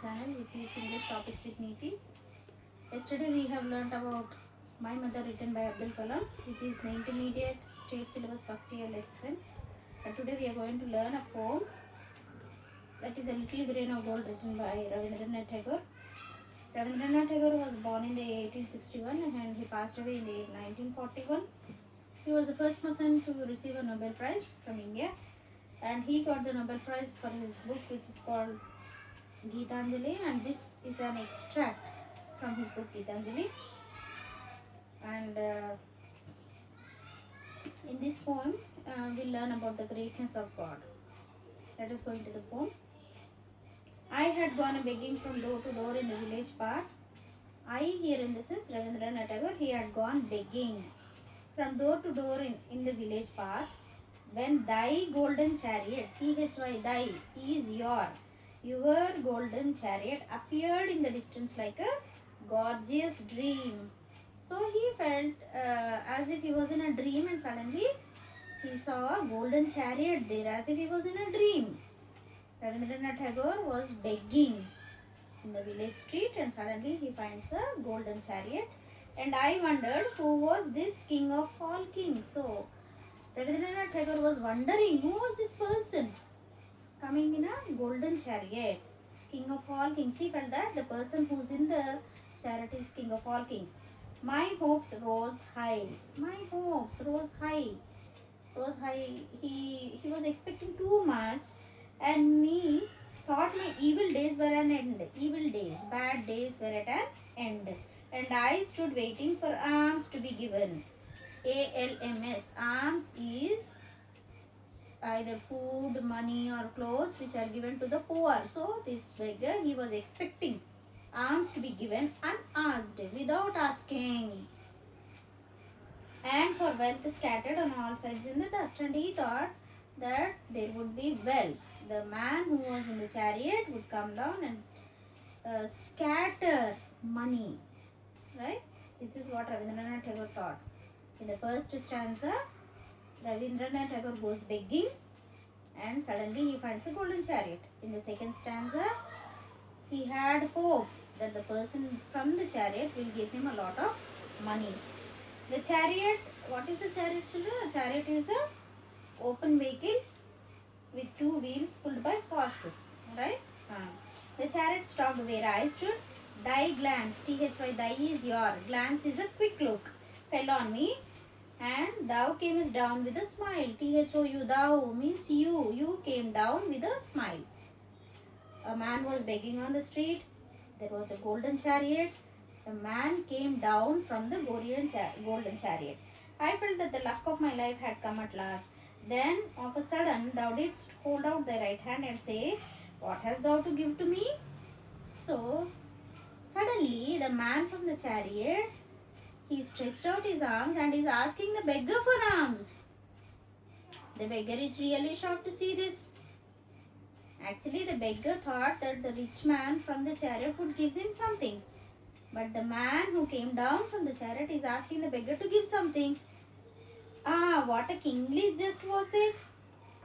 channel, which is English Topics with Neeti. Yesterday we have learnt about My Mother written by Abdul Kalam, which is the intermediate state syllabus first year lesson. And today we are going to learn a poem that is A Little Grain of Gold written by Rabindranath Tagore. Rabindranath Tagore was born in the year 1861 and he passed away in the year 1941. He was the first person to receive a Nobel Prize from India, and he got the Nobel Prize for his book which is called Geetanjali, and this is an extract from his book Geetanjali. And in this poem we'll learn about the greatness of God. Let us go into the poem. I had gone a begging from door to door in the village path. I here in the sense Rabindranath Tagore, he had gone begging from door to door in the village path, when thy golden chariot, T-H-Y, thy, is your golden chariot appeared in the distance like a gorgeous dream. So he felt as if he was in a dream, and suddenly he saw a golden chariot there as if he was in a dream. Rabindranath Tagore was begging in the village street and suddenly he finds a golden chariot, and I wondered who was this king of all kings. So Rabindranath Tagore was wondering who was this person coming in a golden chariot, king of all kings. He felt that the person who's in the chariot is king of all kings. My hopes rose high. My hopes rose high. Rose high. He was expecting too much, and me thought my evil days were an end. Evil days, bad days were at an end. And I stood waiting for alms to be given. ALMS. Alms is either food, money or clothes which are given to the poor. So this beggar, he was expecting alms to be given unasked, without asking, and for wealth scattered on all sides in the dust. And he thought that there would be wealth. The man who was in the chariot would come down and scatter money, right? This is what Rabindranath Tagore thought. In the first stanza, Rabindranath Tagore goes begging and suddenly he finds a golden chariot. In the second stanza, he had hope that the person from the chariot will give him a lot of money. The chariot, what is a chariot, children? A chariot is an open vehicle with two wheels pulled by horses, right? The chariot stopped where I stood. Thy glance, T-H-Y, thy is your. Glance is a quick look, fell on me, and thou camest down with a smile. T-H-O-U, thou means you. You came down with a smile. A man was begging on the street. There was a golden chariot. The man came down from the golden chariot. I felt that the luck of my life had come at last. Then of a sudden thou didst hold out thy right hand and say, what hast thou to give to me? So suddenly the man from the chariot, he stretched out his arms and is asking the beggar for alms. The beggar is really shocked to see this. Actually, the beggar thought that the rich man from the chariot would give him something. But the man who came down from the chariot is asking the beggar to give something. Ah, what a kingly jest was it!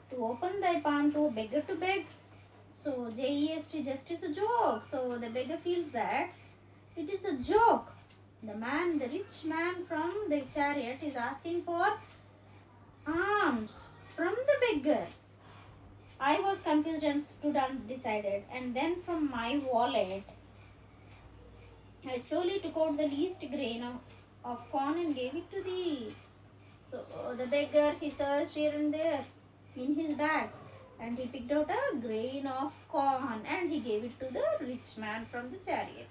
To open thy palm to a beggar to beg. So, J-E-S-T, jest is a joke. So, the beggar feels that it is a joke. The rich man from the chariot is asking for alms from the beggar. I was confused and stood undecided, and then from my wallet I slowly took out the least grain of corn and gave it to thee. So the beggar, he searched here and there in his bag and he picked out a grain of corn and he gave it to the rich man from the chariot.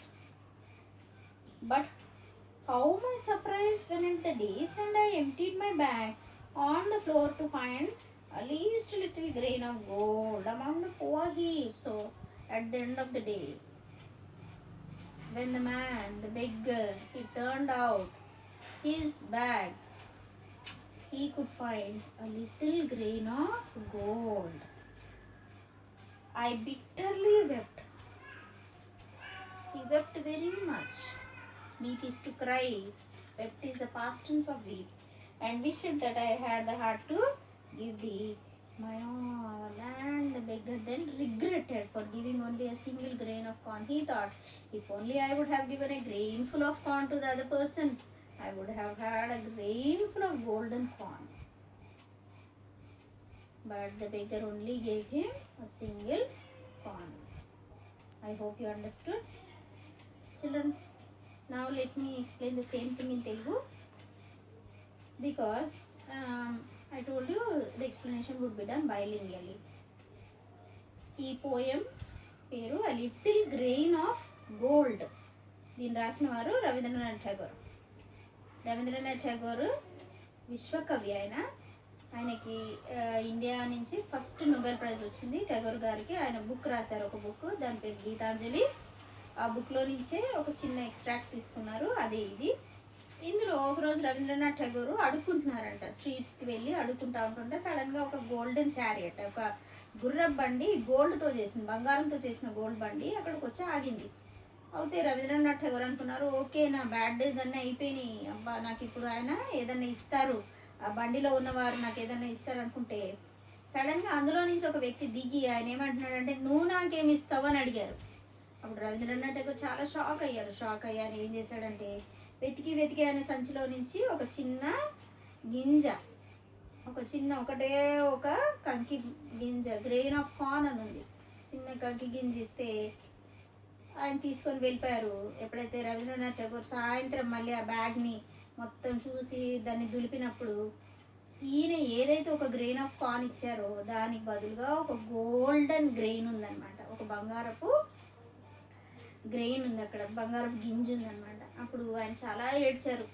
But how my surprise when at the days and I emptied my bag on the floor to find a least little grain of gold among the poor heap. So at the end of the day, when the man, the beggar, he turned out his bag, he could find a little grain of gold. I bitterly wept. He wept very much. Weep is to cry. Wept is the past tense of weep. And wished that I had the heart to give thee my all. And the beggar then regretted for for giving only a single grain of corn. He thought, if only I would have given a grainful of corn to the other person, I would have had a grainful of golden corn. But the beggar only gave him a single corn. I hope you understood. Children, now let me explain the same thing in Telugu, because I told you the explanation would be done bilingually. ఈ poem పేరు A Little Grain of Gold. దీన్ని రాసిన వారు రవీంద్రనాథ్ ఠాగూర్. రవీంద్రనాథ్ ఠాగూర్ విశ్వకవి. ఆయనకి India నుంచి first Nobel prize వచ్చింది ఠాగూర్ గారికి. ఆయన బుక్ రాశారు, ఒక బుక్, దాని పేరు గీతాంజలి. ఆ బుక్లో నుంచే ఒక చిన్న ఎక్స్ట్రాక్ట్ తీసుకున్నారు, అదే ఇది. ఇందులో ఒకరోజు రవీంద్రనాథ్ ఠాగూర్ అడుక్కుంటున్నారంట, స్ట్రీట్స్కి వెళ్ళి అడుక్కుంటా ఉంటుంటే సడన్గా ఒక గోల్డెన్ చారియట్, ఒక గుర్రపు బండి, గోల్డ్తో చేసిన, బంగారంతో చేసిన గోల్డ్ బండి అక్కడికి వచ్చి ఆగింది. అయితే రవీంద్రనాథ్ ఠాగూర్ అనుకున్నారు, ఓకే నా బ్యాడ్ డేస్ అన్నీ అయిపోయినాయి, అబ్బా నాకు ఇప్పుడు ఆయన ఏదన్నా ఇస్తారు, ఆ బండిలో ఉన్నవారు నాకు ఏదన్నా ఇస్తారు అనుకుంటే సడన్గా అందులో నుంచి ఒక వ్యక్తి దిగి ఆయన ఏమంటున్నాడంటే, నువ్వు నాకేమి ఇస్తావు అని అడిగారు. అప్పుడు రవీంద్రనాథ్ ఠాగూర్ చాలా షాక్ అయ్యారు. ఏం చేశాడంటే వెతికి ఆయన సంచిలో నుంచి ఒక చిన్న గింజ, ఒకటే ఒక కంకి గింజ, గ్రెయిన్ ఆఫ్ కార్న్ అని ఉంది, చిన్న కంకి గింజ ఇస్తే ఆయన తీసుకొని వెళ్ళిపోయారు. ఎప్పుడైతే రవీంద్రనాథ్ ఠాగూర్ సాయంత్రం మళ్ళీ ఆ బ్యాగ్ని మొత్తం చూసి దాన్ని దులిపినప్పుడు ఈయన ఏదైతే ఒక గ్రెయిన్ ఆఫ్ కార్న్ ఇచ్చారో దానికి బదులుగా ఒక గోల్డెన్ గ్రెయిన్ ఉందన్నమాట, ఒక బంగారపు గ్రెయిన్ ఉంది, అక్కడ బంగారపు గింజ ఉందన్నమాట. అప్పుడు ఆయన చాలా ఏడ్చారు,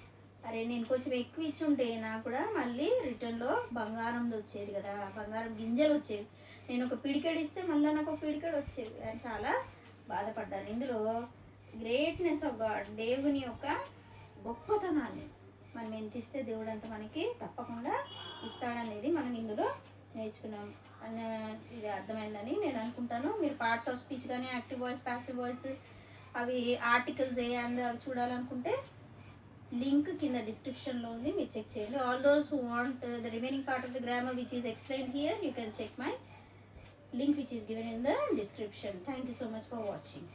అరే నేను కొంచెం ఎక్కువ ఇచ్చి ఉంటే నాకు కూడా మళ్ళీ రిటర్న్లో బంగారం వచ్చేది కదా, బంగారం గింజలు వచ్చేవి, నేను ఒక పిడికెడు ఇస్తే మళ్ళీ నాకు ఒక పిడికెడు వచ్చేది. ఆయన చాలా బాధపడ్డారు. ఇందులో గ్రేట్నెస్ ఆఫ్ గాడ్, దేవుని యొక్క గొప్పతనాన్ని మనం ఎంత ఇస్తే దేవుడు అంత మనకి తప్పకుండా ఇస్తాడనేది మనం ఇందులో నేర్చుకున్నాం. ఇది అర్థమైందని నేను అనుకుంటాను. మీరు పార్ట్స్ ఆఫ్ స్పీచ్ కానీ యాక్టివ్ వాయిస్, ప్యాసివ్ వాయిస్, అవి ఆర్టికల్స్ అవి చూడాలనుకుంటే లింక్ కింద డిస్క్రిప్షన్లో ఉంది, మీరు చెక్ చేయండి. All those who want the remaining part of the grammar which is explained here, you can check my link which is given in the description. Thank you so much for watching.